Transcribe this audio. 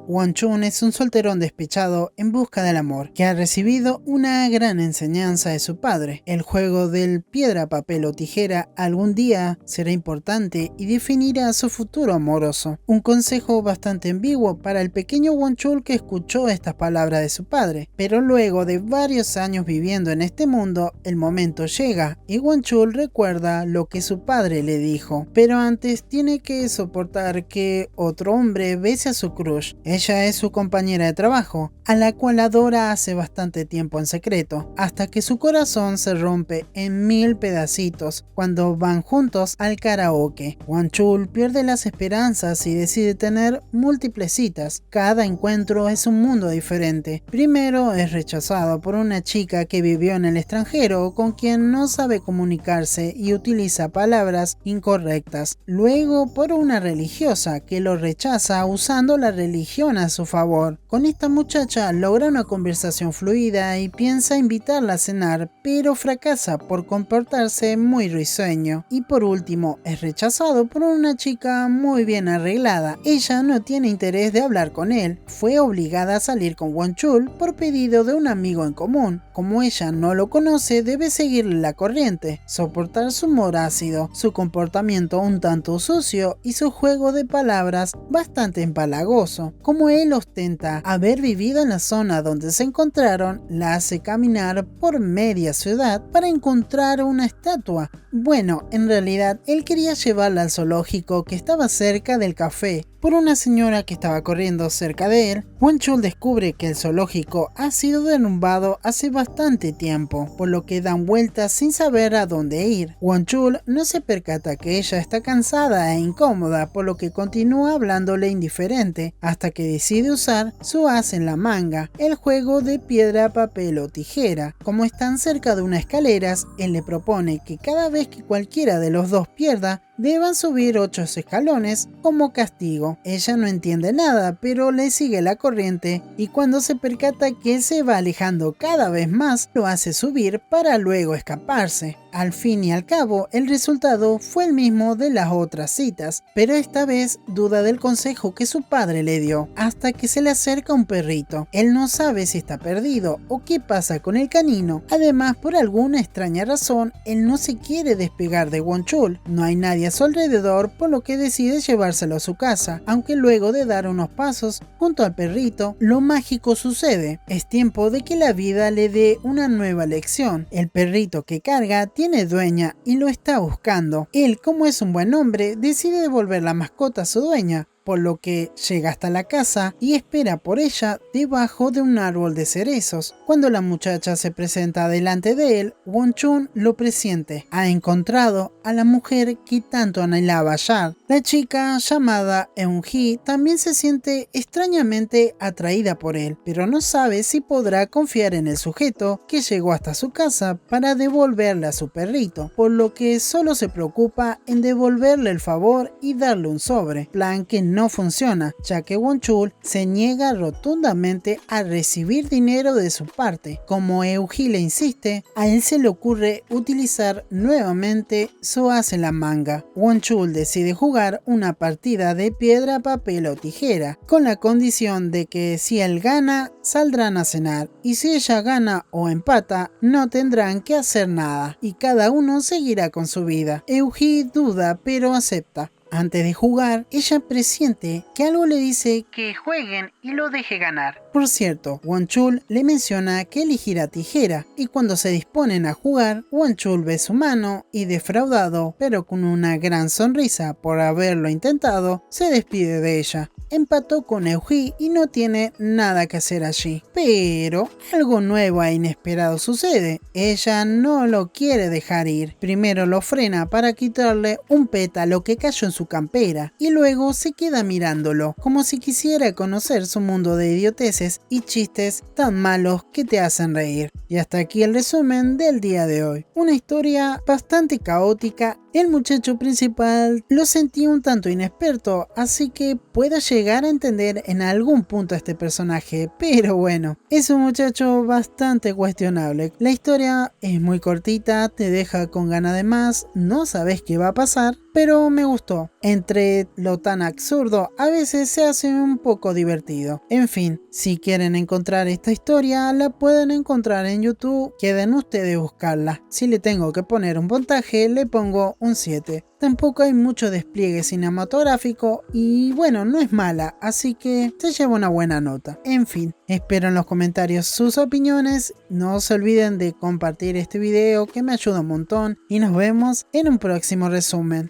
Won-chun es un solterón despechado en busca del amor, que ha recibido una gran enseñanza de su padre. El juego del piedra, papel o tijera algún día será importante y definirá su futuro amoroso. Un consejo bastante ambiguo para el pequeño Won-chun que escuchó estas palabras de su padre. Pero luego de varios años viviendo en este mundo, el momento llega y Won-chun recuerda lo que su padre le dijo. Pero antes tiene que soportar que otro hombre bese a su crush. Ella es su compañera de trabajo, a la cual adora hace bastante tiempo en secreto, hasta que su corazón se rompe en 1000 pedacitos cuando van juntos al karaoke. Won-chun pierde las esperanzas y decide tener múltiples citas. Cada encuentro es un mundo diferente. Primero es rechazado por una chica que vivió en el extranjero con quien no sabe comunicarse y utiliza palabras incorrectas. Luego por una religiosa que lo rechaza usando la religión a su favor. Con esta muchacha logra una conversación fluida y piensa invitarla a cenar, pero fracasa por comportarse muy risueño. Y por último, es rechazado por una chica muy bien arreglada. Ella no tiene interés de hablar con él. Fue obligada a salir con Won-chun por pedido de un amigo en común. Como ella no lo conoce, debe seguirle la corriente, soportar su humor ácido, su comportamiento un tanto sucio y su juego de palabras bastante empalagoso. Como él ostenta haber vivido en la zona donde se encontraron, la hace caminar por media ciudad para encontrar una estatua. Bueno, en realidad él quería llevarla al zoológico que estaba cerca del café. Por una señora que estaba corriendo cerca de él, Won-chun descubre que el zoológico ha sido derrumbado hace bastante tiempo, por lo que dan vueltas sin saber a dónde ir. Won-chun no se percata que ella está cansada e incómoda, por lo que continúa hablándole indiferente, hasta que decide usar su as en la manga, el juego de piedra, papel o tijera. Como están cerca de unas escaleras, él le propone que cada vez que cualquiera de los dos pierda, deban subir 8 escalones como castigo. Ella no entiende nada, pero le sigue la corriente y cuando se percata que se va alejando cada vez más, lo hace subir para luego escaparse. Al fin y al cabo, el resultado fue el mismo de las otras citas, pero esta vez duda del consejo que su padre le dio, hasta que se le acerca un perrito. Él no sabe si está perdido o qué pasa con el canino. Además, por alguna extraña razón, él no se quiere despegar de Won-chun. No hay nadie a su alrededor, por lo que decide llevárselo a su casa, aunque luego de dar unos pasos junto al perrito, lo mágico sucede. Es tiempo de que la vida le dé una nueva lección. El perrito que carga tiene dueña y lo está buscando. Él, como es un buen hombre, decide devolver la mascota a su dueña, por lo que llega hasta la casa y espera por ella debajo de un árbol de cerezos. Cuando la muchacha se presenta delante de él, Won-chun lo presiente. Ha encontrado a la mujer que tanto anhelaba hallar. La chica, llamada Eun-hee, también se siente extrañamente atraída por él, pero no sabe si podrá confiar en el sujeto que llegó hasta su casa para devolverle a su perrito, por lo que solo se preocupa en devolverle el favor y darle un sobre, plan que no funciona, ya que Won-chun se niega rotundamente a recibir dinero de su parte. Como Eun-hee le insiste, a él se le ocurre utilizar nuevamente su as en la manga. Won-chun decide jugar una partida de piedra, papel o tijera, con la condición de que si él gana, saldrán a cenar, y si ella gana o empata, no tendrán que hacer nada, y cada uno seguirá con su vida. Eun-hee duda, pero acepta. Antes de jugar, ella presiente que algo le dice que jueguen y lo deje ganar. Por cierto, Won-chun le menciona que elegirá tijera, y cuando se disponen a jugar, Won-chun ve su mano y, defraudado, pero con una gran sonrisa por haberlo intentado, se despide de ella. Empató con Eun-hee y no tiene nada que hacer allí. Pero algo nuevo e inesperado sucede. Ella no lo quiere dejar ir. Primero lo frena para quitarle un pétalo que cayó en su campera y luego se queda mirándolo, como si quisiera conocer su mundo de idioteces y chistes tan malos que te hacen reír. Y hasta aquí el resumen del día de hoy. Una historia bastante caótica. El muchacho principal lo sentí un tanto inexperto, así que puedo llegar a entender en algún punto a este personaje, pero bueno, es un muchacho bastante cuestionable. La historia es muy cortita, te deja con ganas de más, no sabes qué va a pasar, pero me gustó. Entre lo tan absurdo, a veces se hace un poco divertido. En fin, si quieren encontrar esta historia, la pueden encontrar en YouTube, queden ustedes buscarla. Si le tengo que poner un puntaje, le pongo un 7. Tampoco hay mucho despliegue cinematográfico y bueno, no es mala, así que se lleva una buena nota. En fin, espero en los comentarios sus opiniones, no se olviden de compartir este video que me ayuda un montón y nos vemos en un próximo resumen.